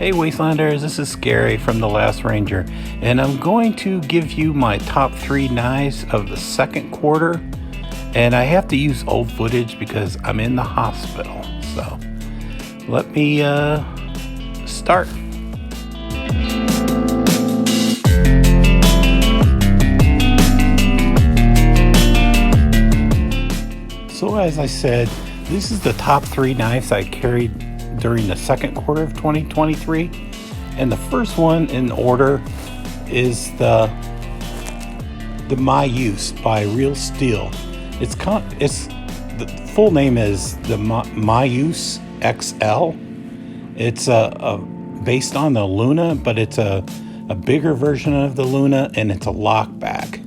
Hey Wastelanders, this is Scary from The Last Ranger, and I'm going to give you my top 3 knives of the second quarter, and I have to use old footage because I'm in the hospital. So let me start. So as I said, this is the top 3 knives I carried during the second quarter of 2023, and the first one in order is the Myuse by Real Steel. The full name is the Myuse XL. It's based on the Luna, but it's a bigger version of the Luna, and it's a lockback.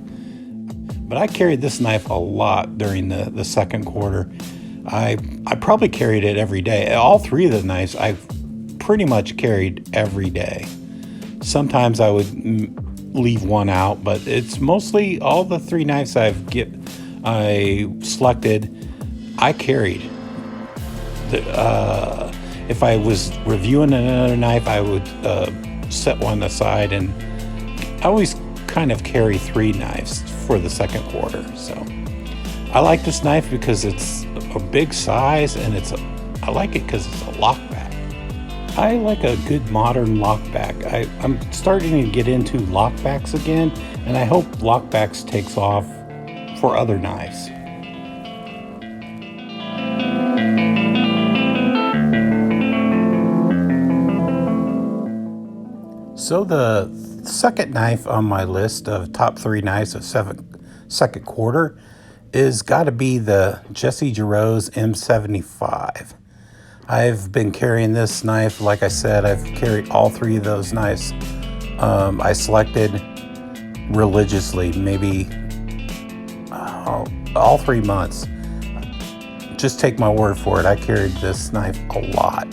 But I carried this knife a lot during the second quarter. I probably carried it every day. All 3 of the knives I've pretty much carried every day. Sometimes I would leave one out, but it's mostly all the 3 knives I selected, I carried. If I was reviewing another knife, I would set one aside, and I always kind of carry 3 knives for the second quarter. So I like this knife because it's a big size, and I like it because it's a lockback. I like a good modern lockback. I'm starting to get into lockbacks again, and I hope lockbacks takes off for other knives. So the second knife on my list of top 3 knives of second quarter is got to be the Jarosz M75. I've been carrying this knife, like I said, I've carried all 3 of those knives. I selected religiously, maybe all 3 months. Just take my word for it, I carried this knife a lot.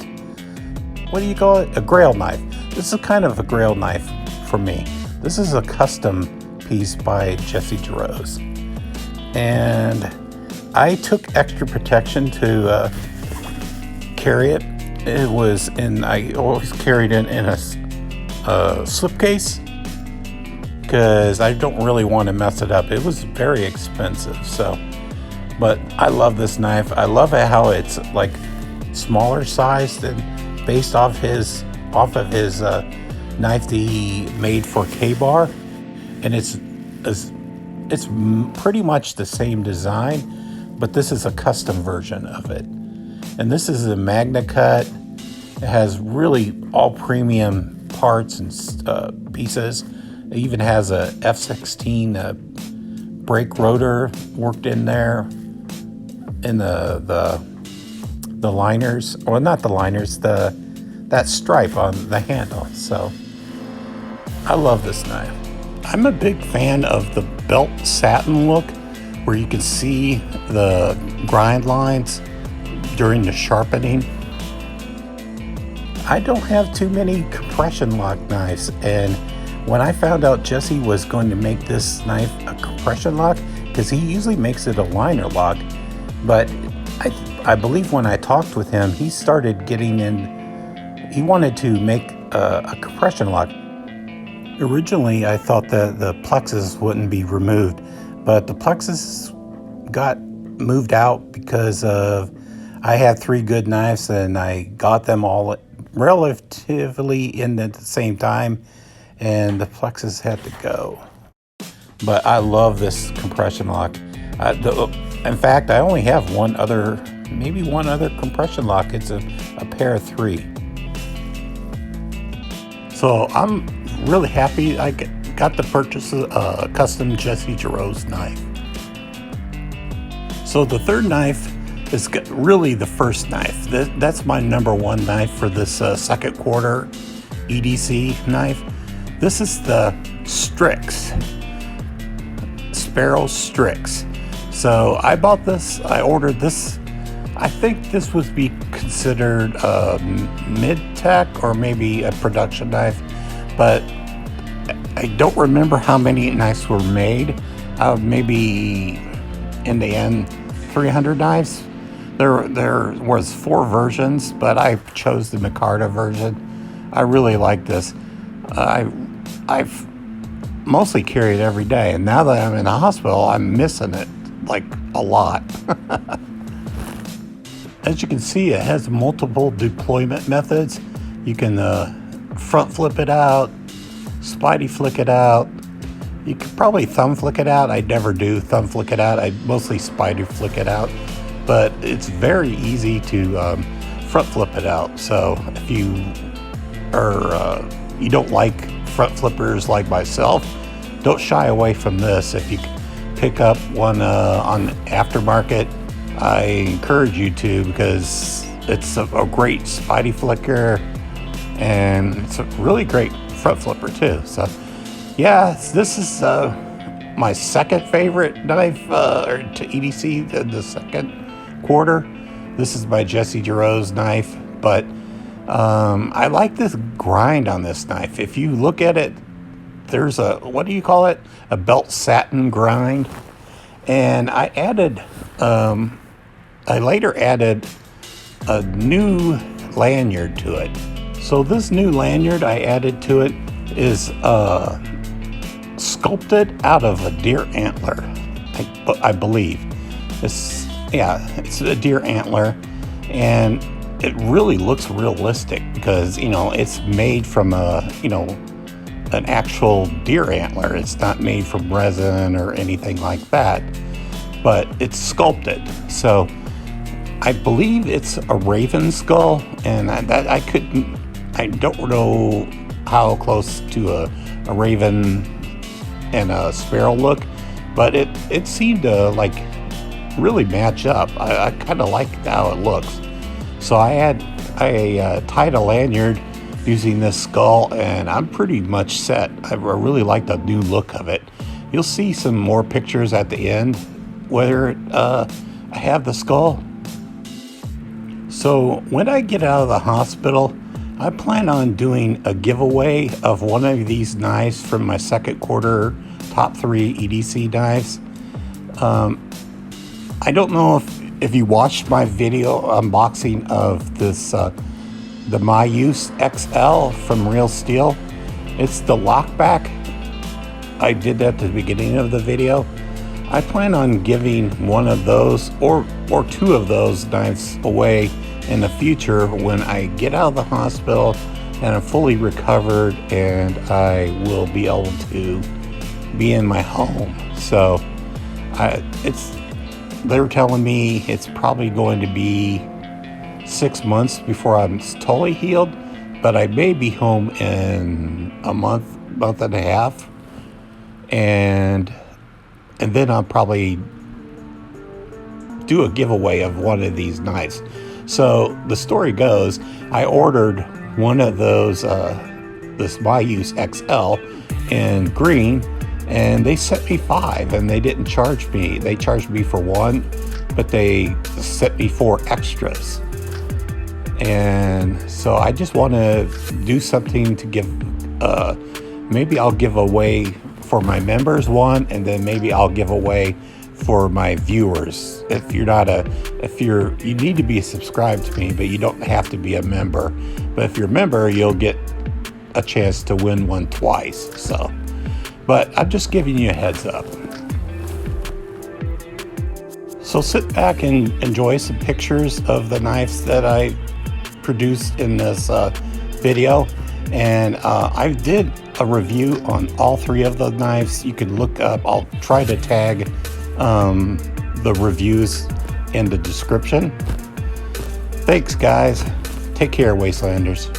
What do you call it? A grail knife. This is kind of a grail knife for me. This is a custom piece by Jarosz. And I took extra protection to carry it. I always carried it in a slipcase because I don't really want to mess it up. It was very expensive, but I love this knife. I love how it's like smaller sized and based off of his knife that he made for K-Bar, and it's pretty much the same design, but this is a custom version of it. And this is a Magna cut. It has really all premium parts and pieces. It even has a F16 brake rotor worked in there, in the liners, or not the liners, that stripe on the handle. So I love this knife. I'm a big fan of the belt satin look, where you can see the grind lines during the sharpening. I don't have too many compression lock knives, and when I found out Jesse was going to make this knife a compression lock, because he usually makes it a liner lock, but I believe when I talked with him, he started getting in, he wanted to make a compression lock. Originally, I thought that the plexus wouldn't be removed, but the plexus got moved out because of I had 3 good knives, and I got them all relatively in at the same time, and the plexus had to go. But I love this compression lock. In fact, I only have maybe one other compression lock. It's a pair of 3. So I'm really happy I got to purchase a custom Jarosz knife. So the third knife is really the first knife. That's my number 1 knife for this second quarter EDC knife. This is the Strix, Sparrow Strix. So I bought this, I ordered this. I think this would be considered mid-tech or maybe a production knife, but I don't remember how many knives were made. Maybe in the end 300 knives. There was 4 versions, but I chose the Micarta version. I really like this. I've mostly carry it every day, and now that I'm in the hospital, I'm missing it like a lot. As you can see, it has multiple deployment methods. You can front flip it out, spidey flick it out. You could probably thumb flick it out. I never do thumb flick it out. I mostly spidey flick it out, but it's very easy to front flip it out. So if you are you don't like front flippers like myself, don't shy away from this. If you pick up one on aftermarket, I encourage you to, because it's a great spidey flicker and it's a really great front flipper too. So yeah, this is my second favorite knife to EDC in the second quarter. This is my Jesse Jarosz knife, but I like this grind on this knife. If you look at it, there's a, what do you call it? A belt satin grind. And I added, I later added a new lanyard to it. So this new lanyard I added to it is sculpted out of a deer antler, I believe. It's a deer antler, and it really looks realistic because, you know, it's made from an actual deer antler. It's not made from resin or anything like that, but it's sculpted. So I believe it's a raven skull, and I don't know how close to a raven and a sparrow look, but it seemed to like really match up. I kind of like how it looks. So I tied a lanyard using this skull, and I'm pretty much set. I really like the new look of it. You'll see some more pictures at the end where I have the skull. So when I get out of the hospital, I plan on doing a giveaway of one of these knives from my second quarter top 3 EDC knives. I don't know if you watched my video unboxing of this the Myuse XL from Real Steel. It's the lockback. I did that at the beginning of the video. I plan on giving one of those or two of those knives away in the future when I get out of the hospital and I'm fully recovered and I will be able to be in my home. So they're telling me it's probably going to be 6 months before I'm totally healed, but I may be home in a month and a half, and then I'll probably do a giveaway of one of these knives. So the story goes, I ordered one of those, this Myuse XL in green, and they sent me 5, and they didn't charge me. They charged me for 1, but they sent me 4 extras. And so I just want to do something to give, maybe I'll give away for my members one, and then maybe I'll give away for my viewers. If you need to be subscribed to me, but you don't have to be a member. But if you're a member, you'll get a chance to win one twice. So, but I'm just giving you a heads up. So sit back and enjoy some pictures of the knives that I produced in this video. And I did a review on all 3 of the knives. You can look up, I'll try to tag the reviews in the description. Thanks guys. Take care, Wastelanders.